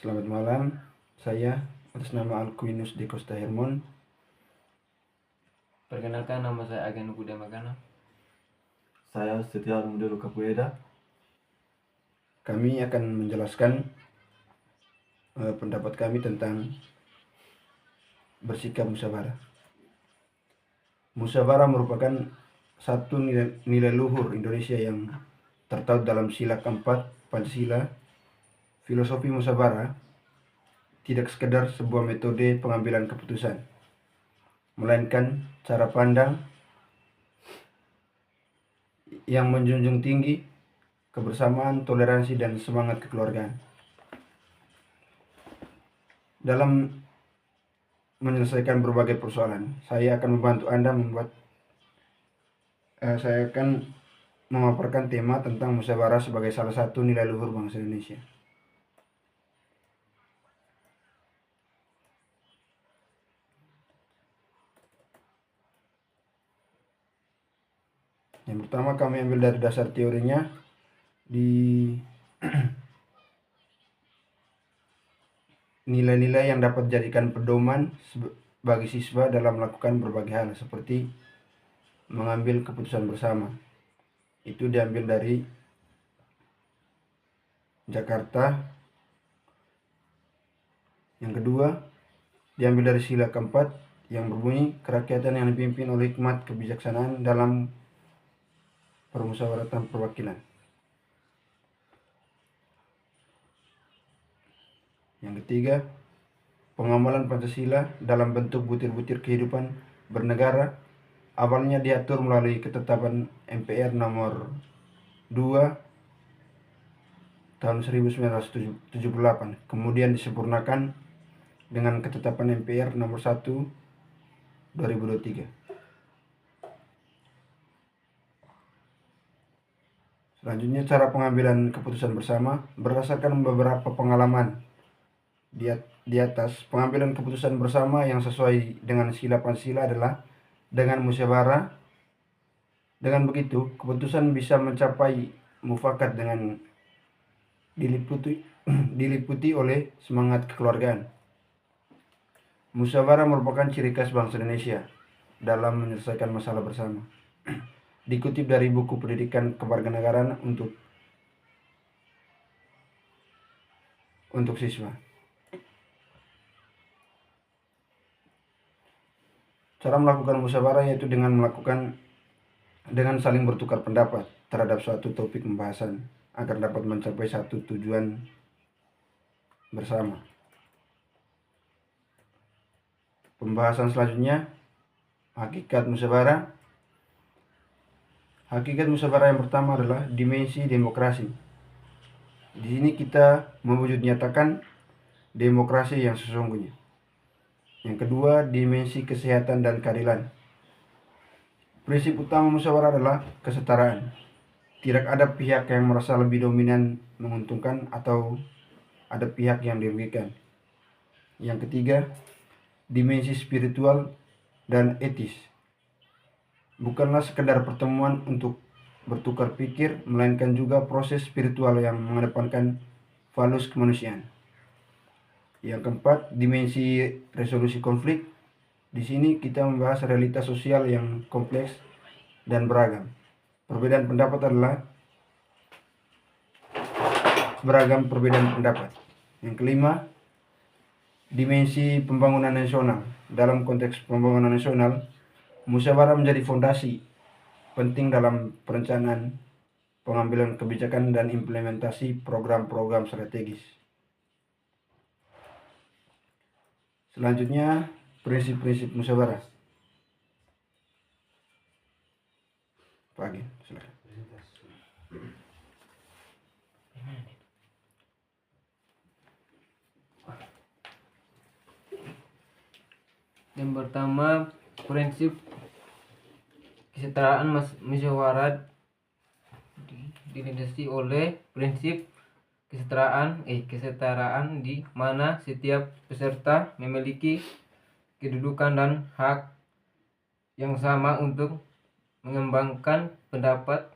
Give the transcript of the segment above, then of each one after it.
Selamat malam, saya atas nama Alkuinus de Costa Hermon. Perkenalkan, nama saya Agen Kuda Magana. Saya Setia Mudelo Capoeira. Kami akan menjelaskan pendapat kami tentang bersikap musyawarah. Musyawarah merupakan satu nilai luhur Indonesia yang tertaut dalam sila keempat Pancasila. Filosofi musyawarah tidak sekedar sebuah metode pengambilan keputusan, melainkan cara pandang yang menjunjung tinggi kebersamaan, toleransi, dan semangat kekeluargaan. Dalam menyelesaikan berbagai persoalan, saya akan membantu Anda saya akan memaparkan tema tentang musyawarah sebagai salah satu nilai luhur bangsa Indonesia. Yang pertama kami ambil dari dasar teorinya di nilai-nilai yang dapat dijadikan pedoman bagi siswa dalam melakukan berbagai hal seperti mengambil keputusan bersama. Itu diambil dari Jakarta. Yang kedua diambil dari sila keempat yang berbunyi kerakyatan yang dipimpin oleh hikmat kebijaksanaan dalam permusyawaratan perwakilan. Yang ketiga, pengamalan Pancasila dalam bentuk butir-butir kehidupan bernegara awalnya diatur melalui ketetapan MPR nomor 2 tahun 1978, kemudian disempurnakan dengan ketetapan MPR nomor 1 2023. Selanjutnya, cara pengambilan keputusan bersama berdasarkan beberapa pengalaman di atas. Pengambilan keputusan bersama yang sesuai dengan sila Pancasila adalah dengan musyawarah. Dengan begitu, keputusan bisa mencapai mufakat dengan diliputi oleh semangat kekeluargaan. Musyawarah merupakan ciri khas bangsa Indonesia dalam menyelesaikan masalah bersama. Dikutip dari buku pendidikan kewarganegaraan untuk siswa. Cara melakukan musyawarah yaitu dengan saling bertukar pendapat terhadap suatu topik pembahasan agar dapat mencapai satu tujuan bersama. Pembahasan selanjutnya, hakikat musyawarah. Hakikat musyawarah yang pertama adalah dimensi demokrasi. Di sini kita mewujud nyatakan demokrasi yang sesungguhnya. Yang kedua, dimensi kesehatan dan keadilan. Prinsip utama musyawarah adalah kesetaraan. Tidak ada pihak yang merasa lebih dominan menguntungkan atau ada pihak yang dirugikan. Yang ketiga, dimensi spiritual dan etis. Bukanlah sekedar pertemuan untuk bertukar pikir, melainkan juga proses spiritual yang mengedepankan valus kemanusiaan. Yang keempat, dimensi resolusi konflik. Di sini kita membahas realitas sosial yang kompleks dan beragam. Perbedaan pendapat adalah beragam perbedaan pendapat. Yang kelima, dimensi pembangunan nasional. Dalam konteks pembangunan nasional, musyawarah menjadi fondasi penting dalam perencanaan, pengambilan kebijakan, dan implementasi program-program strategis. Selanjutnya, prinsip-prinsip musyawarah. Pagi, silakan. Yang pertama, prinsip kesetaraan musyawarah dilandasi oleh prinsip kesetaraan di mana setiap peserta memiliki kedudukan dan hak yang sama untuk mengembangkan pendapat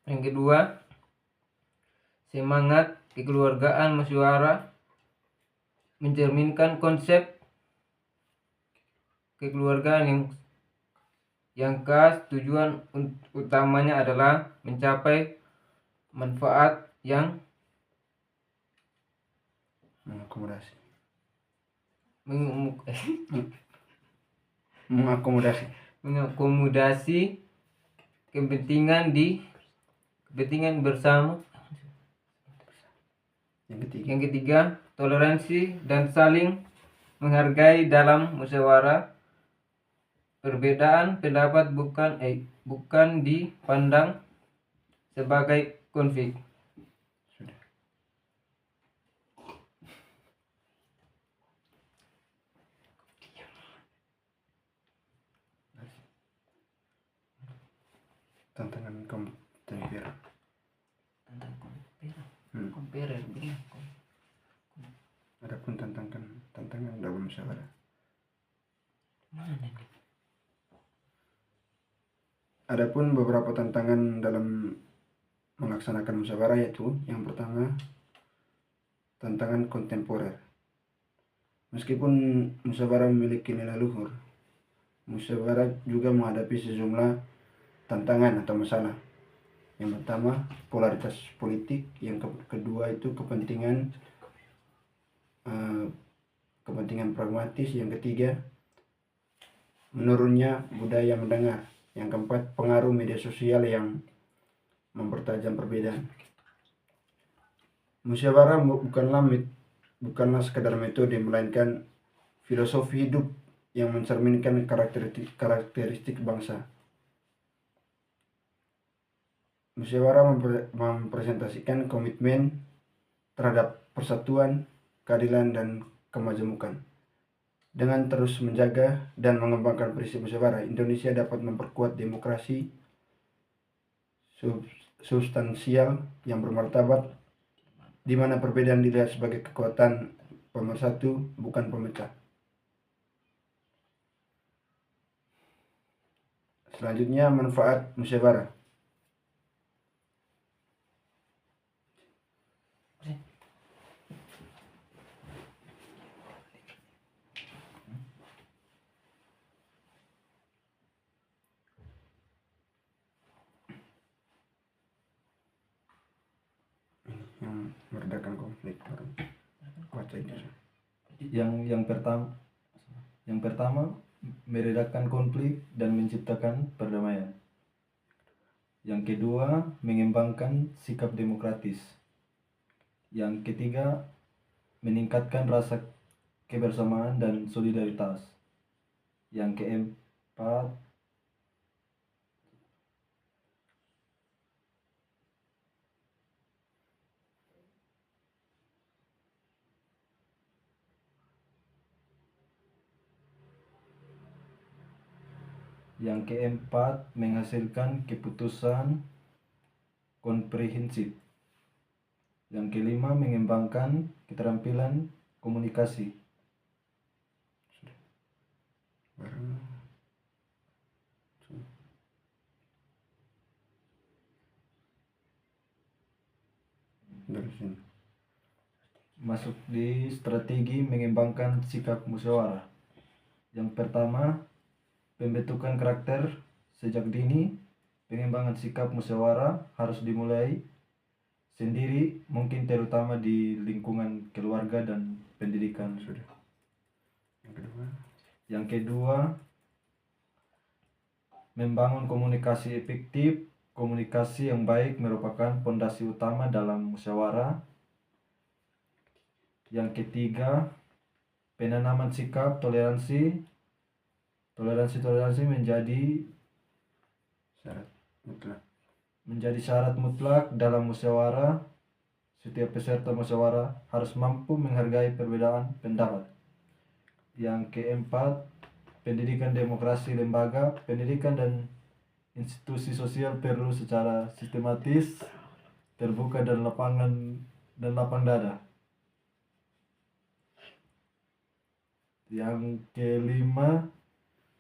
Yang kedua, semangat kekeluargaan musyawarah mencerminkan konsep kekeluargaan yang khas. Tujuan utamanya adalah mencapai manfaat yang mengakomodasi meng- mengakomodasi mengakomodasi kepentingan bersama. Yang ketiga, toleransi dan saling menghargai dalam musyawarah. Perbedaan pendapat bukan dipandang sebagai konflik. sudah. Tantangan kontemporer. Adapun tantangan dalam musyawarah. Adapun beberapa tantangan dalam melaksanakan musyawarah, yaitu yang pertama, tantangan kontemporer. Meskipun musyawarah memiliki nilai luhur, musyawarah juga menghadapi sejumlah tantangan atau masalah. Yang pertama, polaritas politik. Yang kedua itu kepentingan pragmatis. Yang ketiga, menurunnya budaya mendengar. Yang keempat, pengaruh media sosial yang mempertajam perbedaan. Musyawarah bukanlah sekadar metode, melainkan filosofi hidup yang mencerminkan karakteristik bangsa. Musyawarah mempresentasikan komitmen terhadap persatuan, keadilan, dan kemajemukan. Dengan terus menjaga dan mengembangkan prinsip musyawarah, Indonesia dapat memperkuat demokrasi substansial yang bermartabat, di mana perbedaan dilihat sebagai kekuatan pemersatu, bukan pemecah. Selanjutnya, manfaat musyawarah. Yang meredakan konflik baru baca itu. Yang pertama meredakan konflik dan menciptakan perdamaian. Yang kedua, mengembangkan sikap demokratis. Yang ketiga, meningkatkan rasa kebersamaan dan solidaritas. Yang keempat, menghasilkan keputusan komprehensif. Yang kelima, mengembangkan keterampilan komunikasi. Masuk di strategi mengembangkan sikap musyawarah. Yang pertama, pembentukan karakter sejak dini. Pengembangan sikap musyawarah harus dimulai sendiri, mungkin terutama di lingkungan keluarga dan pendidikan. Yang kedua, membangun komunikasi efektif. Komunikasi yang baik merupakan fondasi utama dalam musyawarah. Yang ketiga, penanaman sikap toleransi. Toleransi menjadi syarat mutlak dalam musyawarah. Setiap peserta musyawarah harus mampu menghargai perbedaan pendapat. Yang keempat, pendidikan demokrasi lembaga, pendidikan dan institusi sosial perlu secara sistematis, terbuka dan lapang dada. Yang kelima,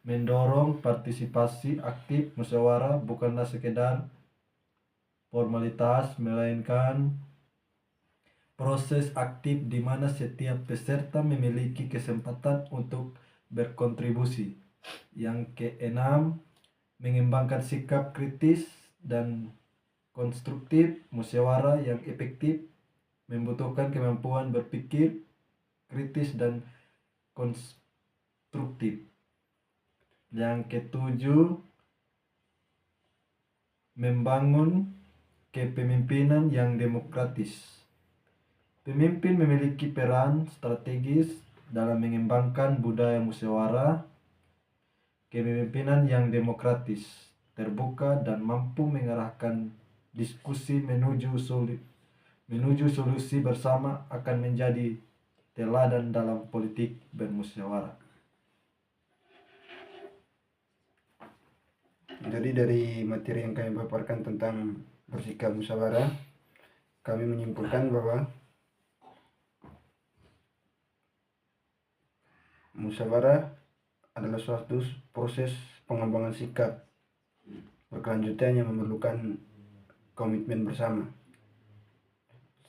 mendorong partisipasi aktif. Musyawarah bukanlah sekedar formalitas, melainkan proses aktif di mana setiap peserta memiliki kesempatan untuk berkontribusi. Yang keenam, mengembangkan sikap kritis dan konstruktif. Musyawarah yang efektif membutuhkan kemampuan berpikir kritis dan konstruktif. Yang ketujuh, membangun kepemimpinan yang demokratis. Pemimpin memiliki peran strategis dalam mengembangkan budaya musyawarah, kepemimpinan yang demokratis, terbuka, dan mampu mengarahkan diskusi menuju solusi bersama akan menjadi teladan dalam politik bermusyawarah. Jadi dari materi yang kami paparkan tentang bersikap musyawarah, kami menyimpulkan bahwa musyawarah adalah suatu proses pengembangan sikap berkelanjutan yang memerlukan komitmen bersama.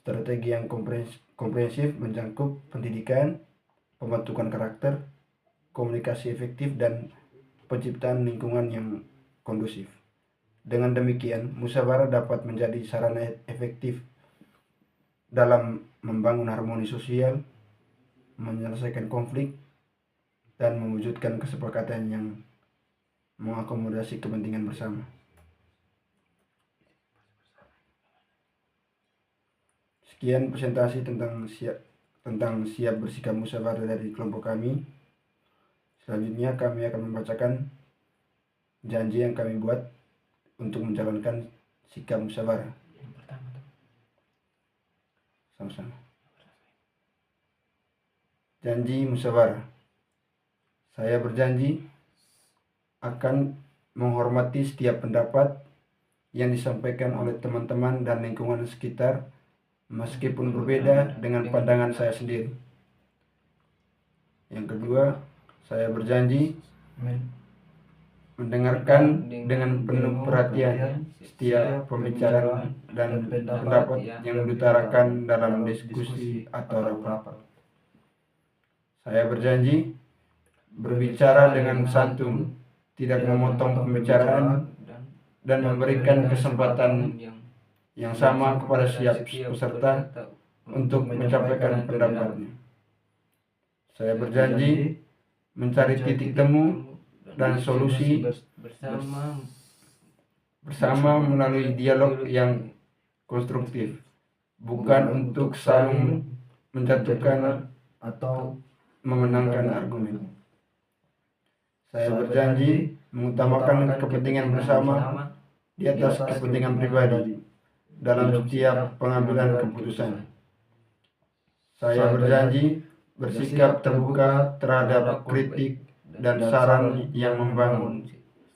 Strategi yang komprehensif mencakup pendidikan, pembentukan karakter, komunikasi efektif, dan penciptaan lingkungan yang kondusif. Dengan demikian, musyawarah dapat menjadi sarana efektif dalam membangun harmoni sosial, menyelesaikan konflik, dan mewujudkan kesepakatan yang mengakomodasi kepentingan bersama. Sekian presentasi tentang siap bersikap musyawarah dari kelompok kami. Selanjutnya kami akan membacakan janji yang kami buat untuk menjalankan sikap musyawarah. Sama-sama. Janji musyawarah. Saya berjanji akan menghormati setiap pendapat yang disampaikan oleh teman-teman dan lingkungan sekitar, meskipun berbeda dengan pandangan saya sendiri. Yang kedua, saya berjanji mendengarkan dengan penuh perhatian setiap pembicaraan dan pendapat yang diutarakan dalam diskusi atau rapat. Saya berjanji berbicara dengan santun, tidak memotong pembicaraan, dan memberikan kesempatan yang sama kepada setiap peserta untuk menyampaikan pendapatnya. Saya berjanji mencari titik temu dan solusi bersama melalui dialog yang konstruktif, bukan untuk saling menjatuhkan atau memenangkan argumen. Saya berjanji mengutamakan kepentingan bersama di atas kepentingan pribadi dalam setiap pengambilan keputusan. Saya berjanji bersikap terbuka terhadap kritik dan saran yang membangun,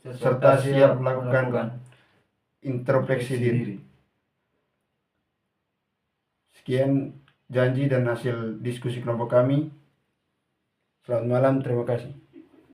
serta siap melakukan introspeksi diri. Sekian janji dan hasil diskusi kelompok kami. Selamat malam, terima kasih.